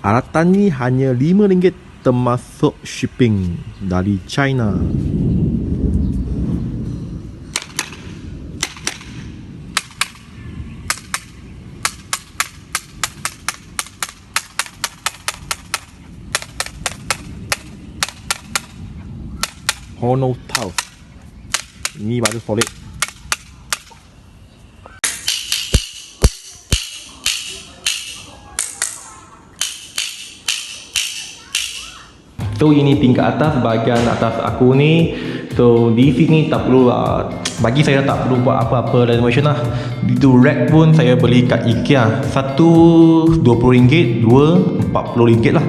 Alatan ni hanya RM5 termasuk shipping dari China. Hono tiles. Ini baru solid. So ini tingkat atas, bahagian atas aku ni. So di sini tak perlu bagi saya tak perlu buat apa-apa renovation lah. Itu rack pun saya beli kat IKEA. Satu RM20, dua RM40 lah.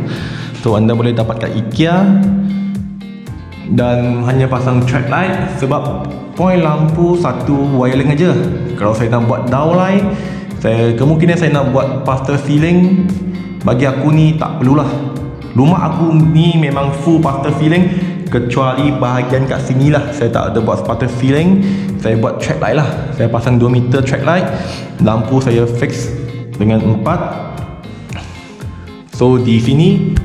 So anda boleh dapat kat IKEA. Dan hanya pasang track light sebab point lampu satu wiring aja. Kalau saya nak buat downlight, kemungkinan saya nak buat pastel ceiling, bagi aku ni tak perlulah. Rumah aku ni memang full pastel ceiling, kecuali bahagian kat sini lah saya tak ada buat pastel ceiling. Saya buat track light lah. Saya pasang 2 meter track light. Lampu saya fix dengan 4. So di sini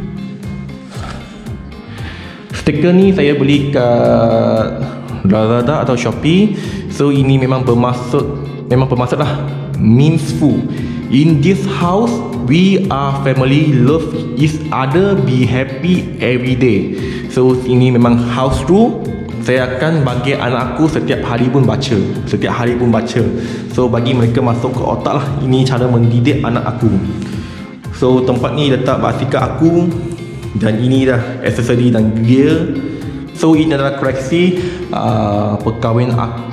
stiker ni saya beli kat Lazada atau Shopee. So ini memang bermaksud lah, means full. In this house, we are family, love each other, be happy every day. So ini memang house rule. Saya akan bagi anak aku setiap hari pun baca. So bagi mereka masuk ke otak lah, ini cara mendidik anak aku. So tempat ni letak basikal aku. Dan ini dah aksesori dan gear. So ini adalah koreksi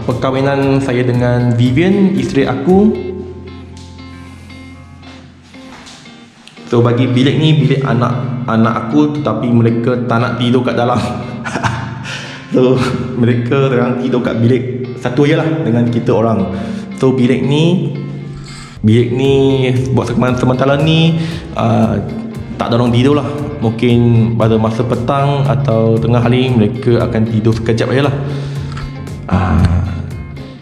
perkahwinan saya dengan Vivian, isteri aku. So bagi bilik ni bilik anak aku, tetapi mereka tak nak tidur kat dalam. So mereka orang tidur kat bilik satu je lah dengan kita orang. So bilik ni buat sementara ni tak ada orang tidur lah. Mungkin pada masa petang atau tengah hari mereka akan tidur sekejap je lah.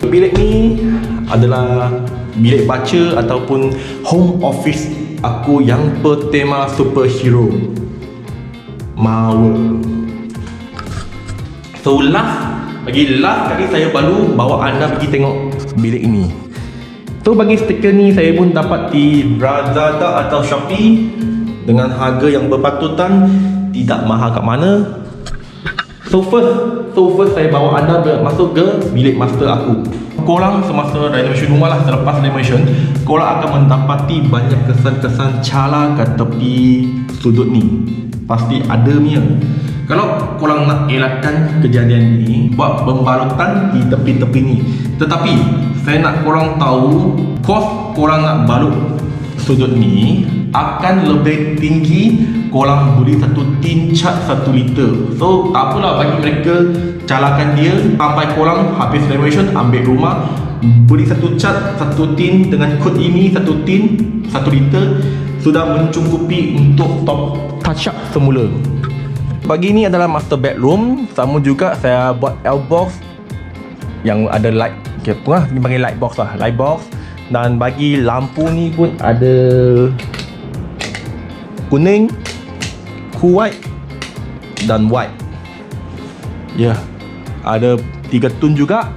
Bilik ni adalah bilik baca ataupun home office aku yang bertema superhero Marvel. So last kali saya baru bawa anda pergi tengok bilik ini. So bagi stiker ni saya pun dapat di Lazada atau Shopee dengan harga yang berpatutan, tidak mahal kat mana. So first saya bawa anda masuk ke bilik master aku. Korang semasa renovation rumah lah, selepas renovation, korang akan mendapati banyak kesan-kesan cala kat tepi sudut ni. Pasti ada punya. Kalau korang nak elakkan kejadian ni, buat pembalutan di tepi-tepi ni. Tetapi saya nak korang tahu, kos korang nak balut sudut ni akan lebih tinggi. Korang beli satu tin cat 1 liter. So tak apalah, bagi mereka calakan dia sampai korang habis renovation, ambil rumah, beli satu cat, satu tin dengan kod ini, satu tin 1 liter sudah mencukupi untuk top touch up semula. Bagi ini adalah master bedroom. Sama juga saya buat L-box yang ada light, dipanggil light box lah, light box. Dan bagi lampu ni pun ada kuning, white dan white. Ya, ada 3 tone juga.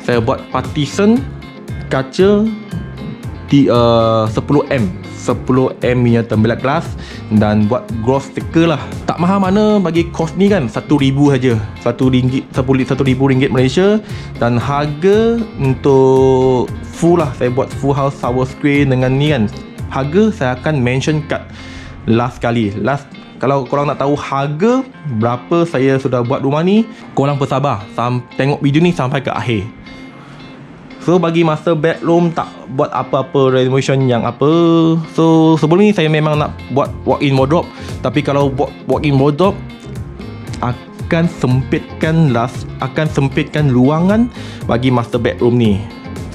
Saya buat partition kaca 10mm punya tembelat glass dan buat gloss sticker lah. Tak mahal mana bagi kos ni kan, RM1,000 saja. RM1,000 Malaysia. Dan harga untuk full lah, saya buat full house shower screen dengan ni kan, harga saya akan mention kat last kali. Kalau korang nak tahu harga berapa saya sudah buat rumah ni, korang bersabar tengok video ni sampai ke akhir. So bagi master bedroom tak buat apa-apa renovation yang apa. So sebelum ni saya memang nak buat walk-in wardrobe, tapi kalau buat walk-in wardrobe akan sempitkan ruangan bagi master bedroom ni.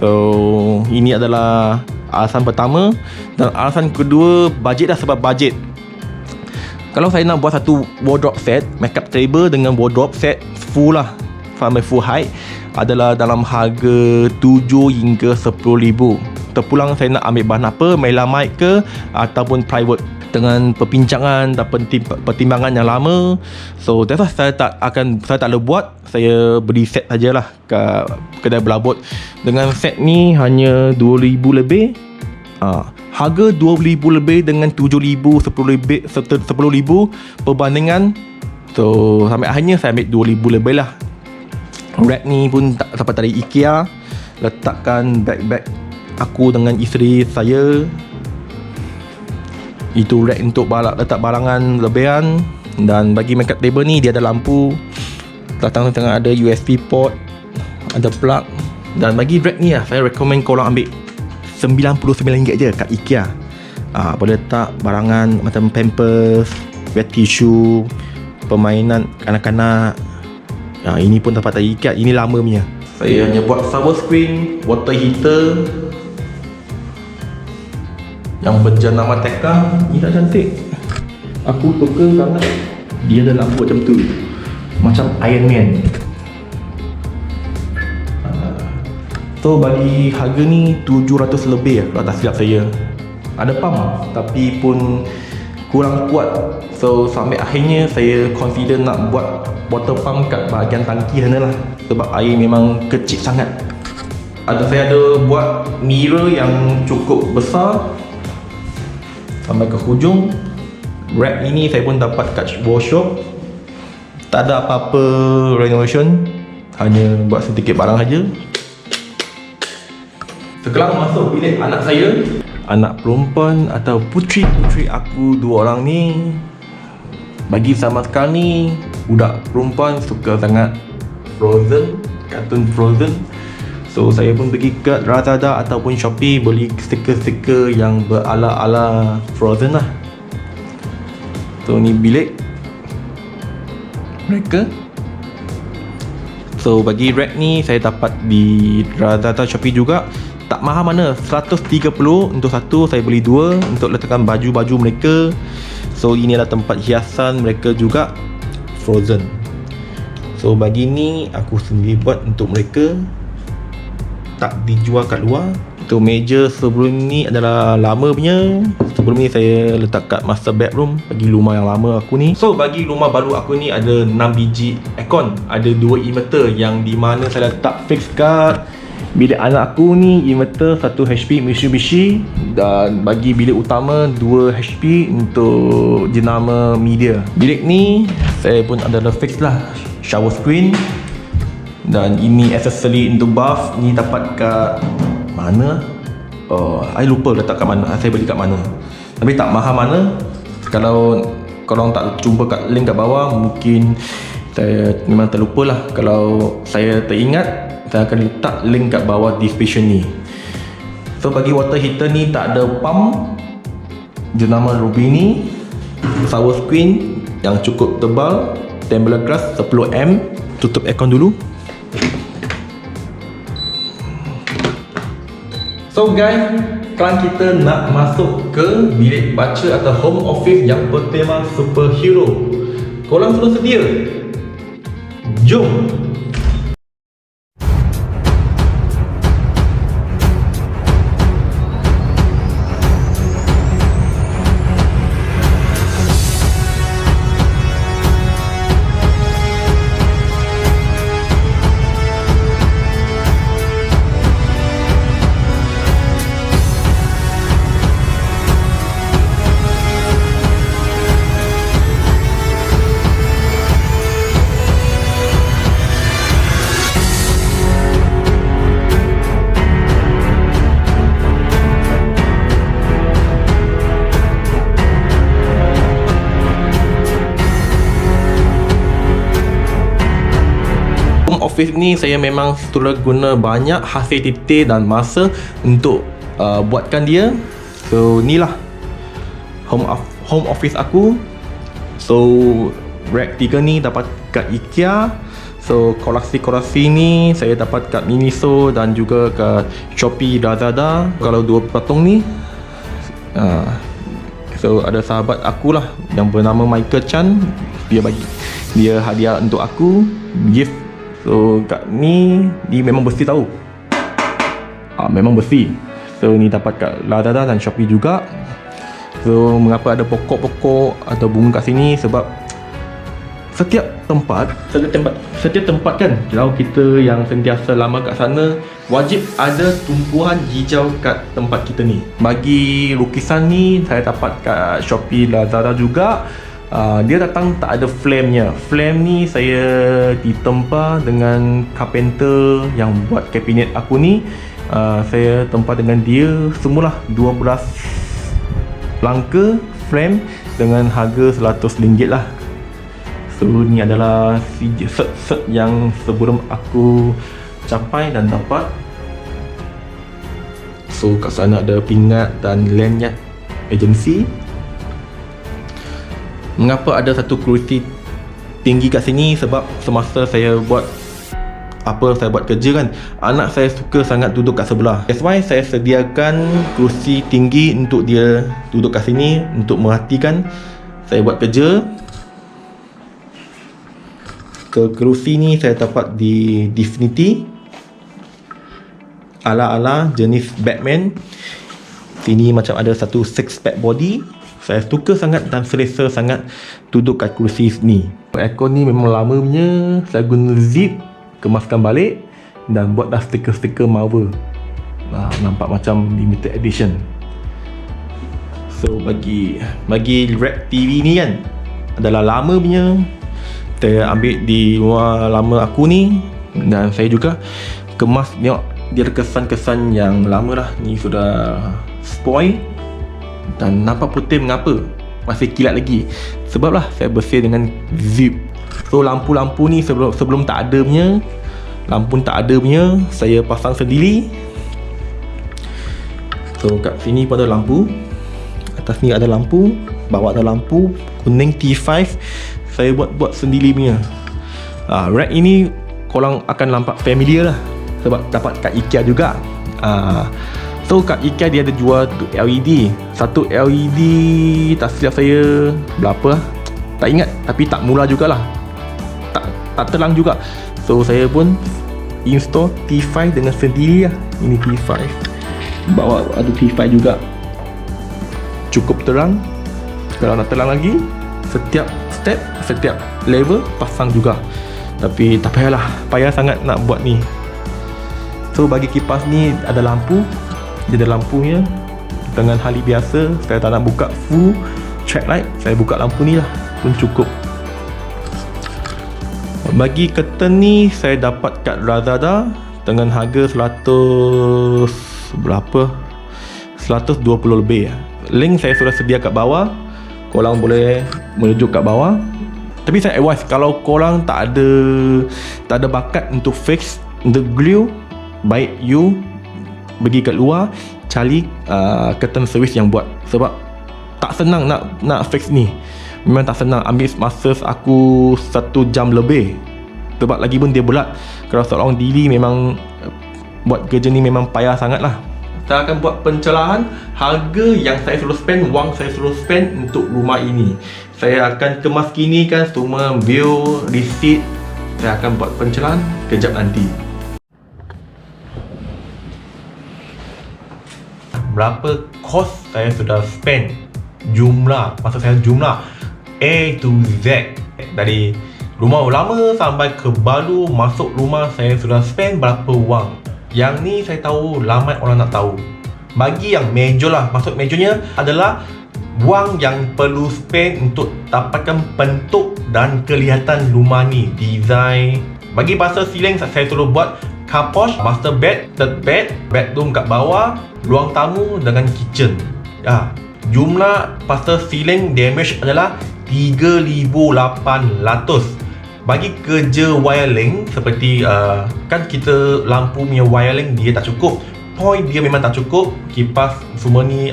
So ini adalah alasan pertama. Dan alasan kedua, bajet lah. Sebab bajet, kalau saya nak buat satu wardrobe set, makeup table dengan wardrobe set full lah, sampai full height, adalah dalam harga 7 hingga 10,000. Terpulang saya nak ambil bahan apa, melamide ke ataupun private. dengan perbincangan dan pertimbangan yang lama. So that's why saya tak boleh buat. Saya beli set sajalah kat kedai belabot. Dengan set ni hanya 2,000 lebih. Harga 2,000 lebih dengan 7,000, 10,000 perbandingan. So sampai akhirnya saya ambil 2,000 lebih lah. Rack ni pun tak dapat dari IKEA. Letakkan bag-bag aku dengan isteri saya. Itu rack untuk letak barangan lebihan. Dan bagi makeup table ni dia ada lampu. Belakang tengah ada USB port, ada plug. Dan bagi rack ni saya recommend korang ambil RM99 je kat IKEA. Boleh letak barangan macam pampers, wet tissue, permainan kanak-kanak. Ini pun dapat dari IKEA. Ini lama punya. Saya hanya buat shower screen, water heater yang berjenama Tekka. Ini tak cantik. Aku suka sangat. Dia ada lampu macam tu, macam Iron Man. So bagi harga ni 700 lebih kalau tak silap saya. Ada pump tapi pun kurang kuat. So sampai akhirnya saya consider nak buat water pump kat bahagian tangki sana lah. Sebab air memang kecil sangat. Saya ada buat mirror yang cukup besar sampai ke hujung. Rack ini saya pun dapat kat workshop. Tak ada apa-apa renovation, hanya buat sedikit barang saja. Sekarang masuk bilik anak saya. Anak perempuan atau puteri aku dua orang ni, bagi sama sekali budak perempuan suka sangat Frozen, kartun Frozen. So saya pun pergi ke Lazada ataupun Shopee beli stiker-stiker yang berala-ala Frozen lah. So ni bilik mereka. So bagi rack ni saya dapat di Lazada, Shopee juga. Tak mahal mana, 130 untuk satu. Saya beli dua untuk letakkan baju-baju mereka. So ini adalah tempat hiasan mereka juga, Frozen. So bagi ni aku sendiri buat untuk mereka, tak dijual kat luar. Itu meja sebelum ni adalah lama punya. Sebelum ni saya letak kat master bedroom bagi rumah yang lama aku ni. So bagi rumah baru aku ni ada 6 biji aircon. Ada 2 inverter yang di mana saya letak fix kat bilik anak aku ni. Inverter 1 HP Mitsubishi, dan bagi bilik utama 2 HP untuk jenama media. Bilik ni saya pun adalah fix lah shower screen. Dan ini accessory untuk bath. Ni dapat kat mana? I lupa letak kat mana. Saya beli kat mana. Tapi tak mahal mana. Kalau korang tak jumpa kat link kat bawah, mungkin saya memang terlupa lah. Kalau saya teringat, saya akan letak link kat bawah description ni. So bagi water heater ni tak ada pump, jenama Rubini. Shower screen yang cukup tebal, tumbler glass 10mm. Tutup aircon dulu. So guys, sekarang kita nak masuk ke bilik baca atau home office yang bertema superhero. Korang sudah sedia? Jom! Office ni saya memang sudah guna banyak hasil titik dan masa untuk buatkan dia. So inilah home office aku. So rack 3 ni dapat kat IKEA. So koleksi ni saya dapat kat Miniso dan juga kat Shopee, Lazada. Kalau 2 patong ni so ada sahabat aku lah yang bernama Michael Chan, dia hadiah untuk aku, gift. So kat ni memang bersih tau. Memang bersih. So ni dapat kat Lazada dan Shopee juga. So mengapa ada pokok-pokok atau bunga kat sini? Sebab setiap tempat kan, kalau kita yang sentiasa lama kat sana, wajib ada tumpuan hijau kat tempat kita ni. Bagi lukisan ni saya dapat kat Shopee, Lazada juga. Dia datang tak ada flame-nya. Flame ni saya ditempa dengan carpenter yang buat kabinet aku ni. Saya tempa dengan dia semulah 12 langkah frame dengan harga RM100 lah. So ni adalah set yang sebelum aku capai dan dapat. So kat sana ada pingat dan lanyard agensi. Mengapa ada satu kerusi tinggi kat sini? Sebab semasa saya buat kerja kan, anak saya suka sangat duduk kat sebelah. That's why saya sediakan kerusi tinggi untuk dia duduk kat sini untuk merhatikan saya buat kerja. Kerusi ni saya dapat di Definity ala-ala jenis Batman. Sini macam ada satu 6-pack body. Saya suka sangat dan selesa sangat duduk kat kerusi ni. Aircon ni memang lama punya. Saya guna zip, kemaskan balik dan buat dah stiker-stiker Marvel. Nampak macam limited edition. So bagi rack TV ni kan adalah lama punya. Saya ambil di rumah lama aku ni dan saya juga kemas. Tengok dia ada kesan-kesan yang lama lah. Ni sudah spoil dan nampak putih. Mengapa? Masih kilat lagi. Sebab lah saya bersih dengan zip. So lampu-lampu ni sebelum tak ada punya, lampu tak ada punya, saya pasang sendiri. So kat sini pun ada lampu, atas ni ada lampu, bawah ada lampu kuning T5. Saya buat sendiri punya. Rack ini korang akan nampak familiar lah sebab dapat kat IKEA juga. So kat IKEA dia ada jual LED. Satu LED tak silap saya berapa lah, tak ingat, tapi tak murah jugalah, tak terang juga. So saya pun install T5 dengan sendiri lah. Ini T5, bawah ada T5 juga, cukup terang. Kalau nak terang lagi, setiap step, setiap level pasang juga. Tapi tak payahlah, payah sangat nak buat ni. So bagi kipas ni ada lampu, dia ada lampunya. Dengan hari biasa saya tak nak buka full track light, saya buka lampu ni lah pun cukup. Bagi curtain ni saya dapat kat Lazada dengan harga 100 berapa, 120 lebih. Link saya sudah sedia kat bawah, korang boleh merujuk kat bawah. Tapi saya advise kalau korang tak ada bakat untuk fix, untuk glue, baik you pergi kat luar cari curtain service yang buat. Sebab tak senang nak fix ni. Memang tak senang. Ambil masa aku 1 jam lebih. Sebab lagi pun dia bulat. Kalau seorang diri memang buat kerja ni memang payah sangat lah. Saya akan buat pencerahan harga yang saya suruh spend, wang saya suruh spend untuk rumah ini. Saya akan kemas kini kan semua view, receipt. Saya akan buat pencerahan kejap nanti. Berapa kos saya sudah spend, jumlah, maksud saya jumlah A to Z, dari rumah lama sampai ke baru masuk rumah, saya sudah spend berapa wang. Yang ni saya tahu ramai orang nak tahu. Bagi yang major lah, maksud majornya adalah wang yang perlu spend untuk dapatkan bentuk dan kelihatan rumah ni, design. Bagi pasal ceiling saya suruh buat carport, master bed, third bed, bedroom kat bawah, ruang tamu dengan kitchen. Jumlah pasal ceiling damage adalah 3,800. Bagi kerja wiring seperti kan kita lampu punya wiring dia tak cukup, point dia memang tak cukup, kipas semua ni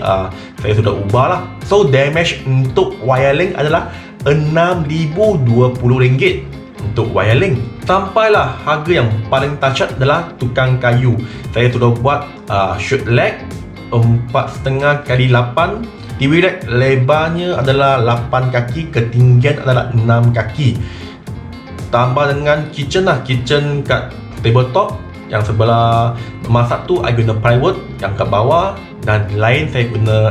saya sudah ubah lah. So damage untuk wiring adalah RM6,020 untuk wiring. Sampailah harga yang paling touched adalah tukang kayu. Saya sudah buat shoot leg 4,5 kali 8. TV rack lebarnya adalah 8 kaki, ketinggian adalah 6 kaki. Tambah dengan kitchen lah, kitchen kat tabletop. Yang sebelah nombor 1 I guna plywood, yang kat bawah dan lain saya guna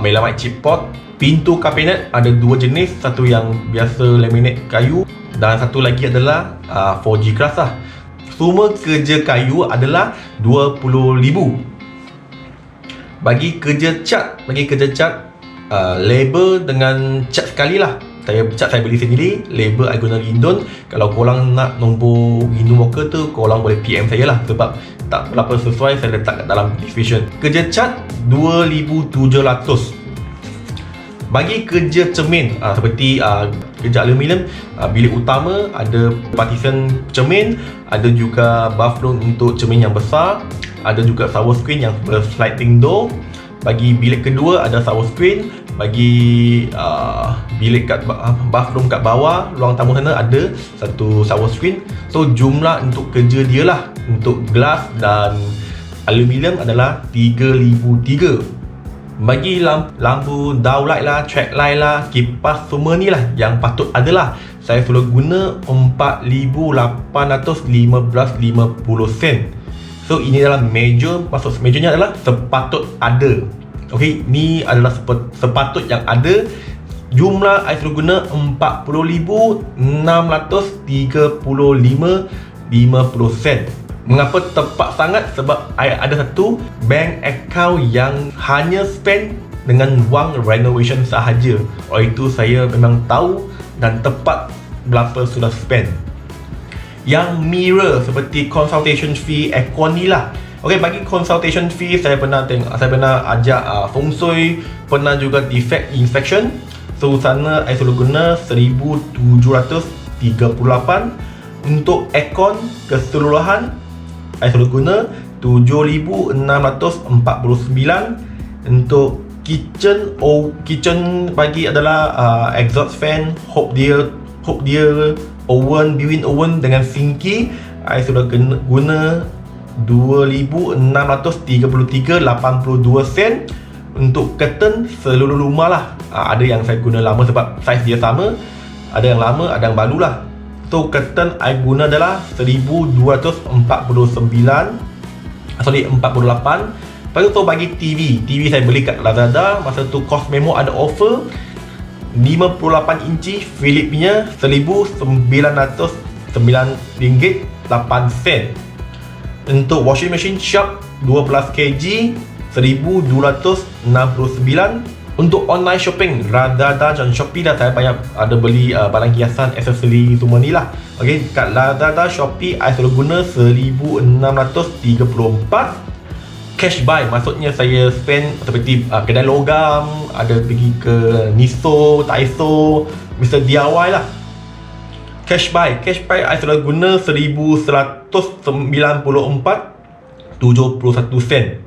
melamine chipboard. Pintu kabinet ada dua jenis, satu yang biasa laminate kayu dan satu lagi adalah 4G glass lah. Semua kerja kayu adalah 20,000. Bagi kerja cat, label dengan cat sekali lah. Saya beli sendiri, label I guna Lindon. Kalau korang nak nombor Lindon Walker tu, korang boleh PM saya lah, sebab tak berapa sesuai saya letak kat dalam description. Kerja cat 2,700. Bagi kerja cermin, seperti kerja aluminium, bilik utama ada partition cermin, ada juga bathroom untuk cermin yang besar, ada juga shower screen yang sliding door. Bagi bilik kedua ada shower screen. Bagi bilik kat bathroom kat bawah, ruang tamu sana ada satu shower screen. So jumlah untuk kerja dia lah, untuk glass dan aluminium adalah 3,300. Bagi lampu downlight lah, track light lah, kipas, semua ni lah yang patut adalah saya selalu guna 4,815.50 sen. So ini adalah measure, maksud measure-nya adalah sepatut ada. Okey, ni adalah sepatut yang ada. Jumlah saya selalu guna 40,635.50 sen. Mengapa tepat sangat? Sebab saya ada satu bank account yang hanya spend dengan wang renovation sahaja. Oleh itu saya memang tahu dan tepat berapa sudah spend. Yang mirror seperti consultation fee aircon ni lah. Okey, bagi consultation fee saya pernah ajak feng shui, pernah juga defect inspection. So sana saya selalu guna 1,738. Untuk aircon keseluruhan saya selalu guna 7,649. Untuk kitchen bagi adalah exhaust fan, hope dia oven, built-in oven dengan sinki, saya sudah guna 2,633.82 sen. Untuk curtain seluruh rumah lah, ada yang saya guna lama sebab saiz dia sama, ada yang lama, ada yang baru lah. So curtain I guna adalah 1,248. Lepas tu bagi TV saya beli kat Lazada. Masa tu cost memo ada offer 58 inci Philips punya, RM1,909.08. Untuk washing machine Sharp 12 kg 1,269. Untuk online shopping Lazada dan Shopee dah saya banyak ada beli barang hiasan, aksesori semua ni lah. Okey, kat Lazada, Shopee I selalu guna 1,634. Cash buy maksudnya saya spend seperti kedai logam, ada pergi ke Niso, Taiso, Mr. DIY lah. Cash buy I selalu guna 1,194.71 sen.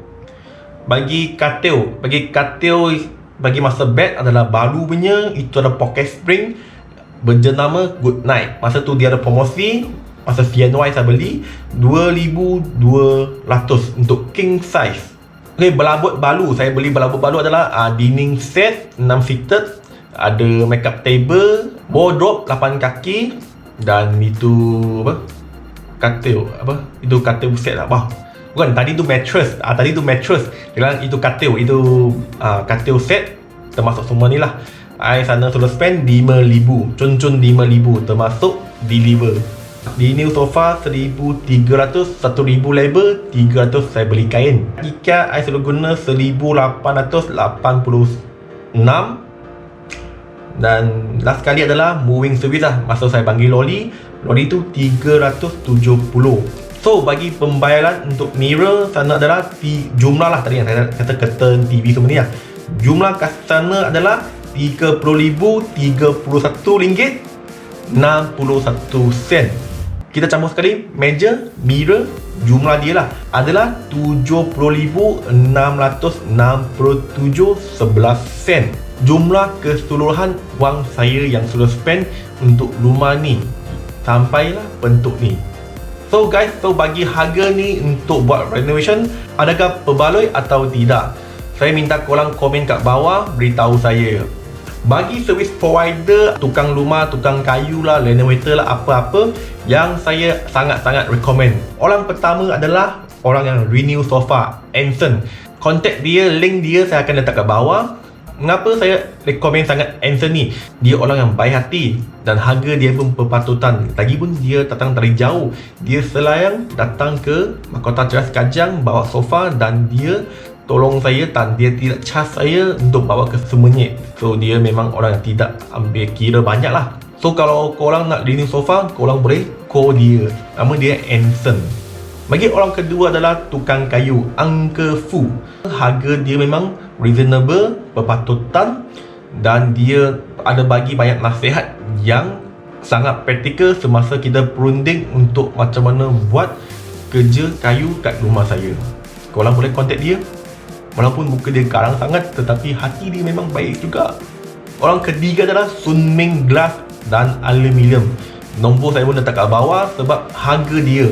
Bagi katil bagi master bed adalah baru punya, itu ada pocket spring berjenama Good Night. Masa tu dia ada promosi, masa CNY saya beli 2,200 untuk king size. Okay, belabot balu saya beli belabot balu adalah dining set 6 seated, ada makeup table, wardrobe 8 kaki, dan itu katil itu katil set lah. Bukan, tadi tu mattress. Dengan itu katil, katil set termasuk semua ni lah. I sana sudah spend 5,000, cun 5,000 termasuk deliver. Di new sofa 1,300, 1,000 label, 300 saya beli kain. IKEA I selalu guna 1,886. Dan last kali adalah moving service lah. Masa saya panggil lori tu 370. So bagi pembayaran untuk mirror sana adalah jumlah lah, tadi yang saya kata curtain, TV semua ni lah. Jumlah kat sana adalah RM30,031.61. Kita campur sekali meja, mirror, jumlah dia lah adalah RM70,667.11 sen. Jumlah keseluruhan wang saya yang sudah spend untuk rumah ni sampailah bentuk ni. So guys, bagi harga ni untuk buat renovation, adakah perbaloi atau tidak? Saya minta korang komen kat bawah, beritahu saya. Bagi service provider, tukang rumah, tukang kayu lah, renovator lah, apa-apa yang saya sangat-sangat recommend. Orang pertama adalah orang yang renew sofa, Anson. Contact dia, link dia saya akan letak kat bawah. Mengapa saya rekomen sangat Anson ni? Dia orang yang baik hati dan harga dia pun berpatutan. Lagipun dia datang dari jauh. Dia selayang datang ke Mahkota Ceras Kajang bawa sofa dan dia tolong saya dan dia tidak charge saya untuk bawa ke Semenyih. So dia memang orang yang tidak ambil kira banyak lah. So kalau korang nak dining sofa, korang boleh call dia. Nama dia Anson. Bagi orang kedua adalah tukang kayu Uncle Fu. Harga dia memang reasonable, berpatutan dan dia ada bagi banyak nasihat yang sangat praktikal semasa kita berunding untuk macam mana buat kerja kayu kat rumah saya. Korang boleh contact dia. Walaupun muka dia garang sangat, tetapi hati dia memang baik juga. Orang ketiga adalah Sunming Glass dan Aluminium. Nombor saya pun letak kat bawah sebab harga dia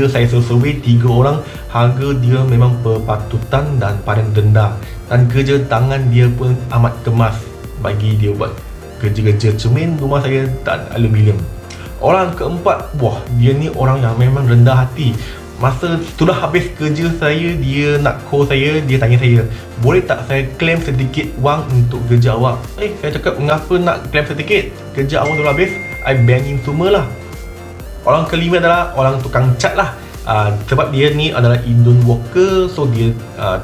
saya survey 3 orang, harga dia memang berpatutan dan paling rendah. Dan kerja tangan dia pun amat kemas bagi dia buat kerja-kerja cermin rumah saya dan aluminium. Orang keempat, wah, dia ni orang yang memang rendah hati. Masa sudah habis kerja saya, dia nak call saya, dia tanya saya, boleh tak saya claim sedikit wang untuk kerja awak? Saya cakap, mengapa nak claim sedikit? Kerja awak sudah habis, I bangin semua lah. Orang kelima adalah orang tukang cat lah. Sebab dia ni adalah Indon worker, so dia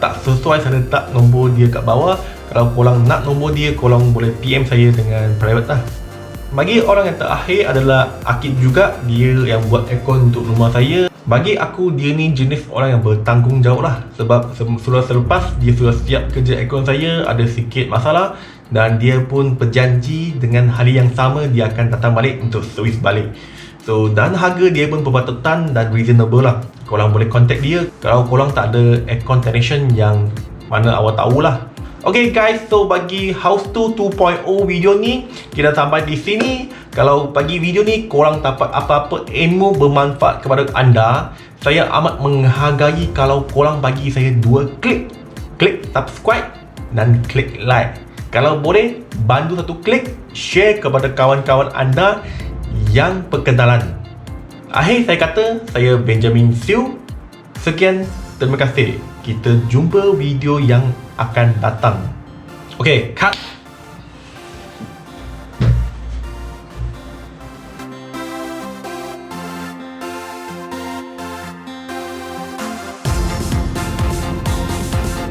tak sesuai saya letak nombor dia kat bawah. Kalau korang nak nombor dia, korang boleh PM saya dengan private lah. Bagi orang yang terakhir adalah Akid juga. Dia yang buat aircon untuk rumah saya. Bagi aku, dia ni jenis orang yang bertanggungjawab lah. Sebab sudah selepas dia sudah siap kerja aircon saya, ada sikit masalah, dan dia pun berjanji dengan hari yang sama dia akan datang balik untuk servis balik. So, dan harga dia pun berpatutan dan reasonable lah. Korang boleh contact dia kalau korang tak ada aircon technician yang mana awak tahulah. Okay guys, so bagi House Tour 2.0 video ni kita sampai di sini. Kalau bagi video ni korang dapat apa-apa ilmu bermanfaat kepada anda, saya amat menghargai kalau korang bagi saya 2 klik subscribe dan klik like. Kalau boleh, bantu 1 klik share kepada kawan-kawan anda yang perkenalan. Akhir saya kata, saya Benjamin Siu. Sekian, terima kasih. Kita jumpa video yang akan datang. Okay, cut.